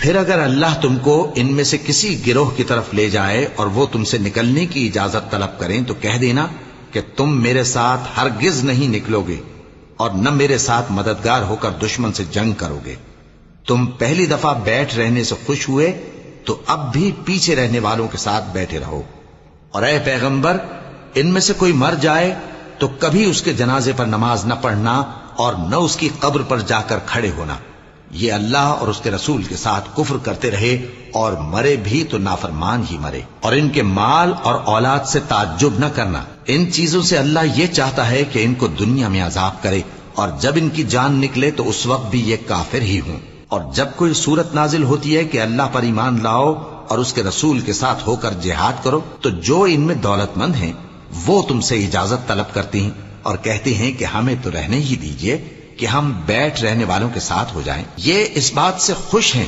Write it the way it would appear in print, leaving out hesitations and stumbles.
پھر اگر اللہ تم کو ان میں سے کسی گروہ کی طرف لے جائے اور وہ تم سے نکلنے کی اجازت طلب کریں تو کہہ دینا کہ تم میرے ساتھ ہرگز نہیں نکلو گے اور نہ میرے ساتھ مددگار ہو کر دشمن سے جنگ کرو گے۔ تم پہلی دفعہ بیٹھ رہنے سے خوش ہوئے تو اب بھی پیچھے رہنے والوں کے ساتھ بیٹھے رہو، اور اے پیغمبر ان میں سے کوئی مر جائے تو کبھی اس کے جنازے پر نماز نہ پڑھنا اور نہ اس کی قبر پر جا کر کھڑے ہونا۔ یہ اللہ اور اس کے رسول کے ساتھ کفر کرتے رہے اور مرے بھی تو نافرمان ہی مرے۔ اور ان کے مال اور اولاد سے تعجب نہ کرنا، ان چیزوں سے اللہ یہ چاہتا ہے کہ ان کو دنیا میں عذاب کرے، اور جب ان کی جان نکلے تو اس وقت بھی یہ کافر ہی ہوں۔ اور جب کوئی صورت نازل ہوتی ہے کہ اللہ پر ایمان لاؤ اور اس کے رسول کے ساتھ ہو کر جہاد کرو، تو جو ان میں دولت مند ہیں وہ تم سے اجازت طلب کرتی ہیں اور کہتے ہیں کہ ہمیں تو رہنے ہی دیجئے کہ ہم بیٹھ رہنے والوں کے ساتھ ہو جائیں۔ یہ اس بات سے خوش ہیں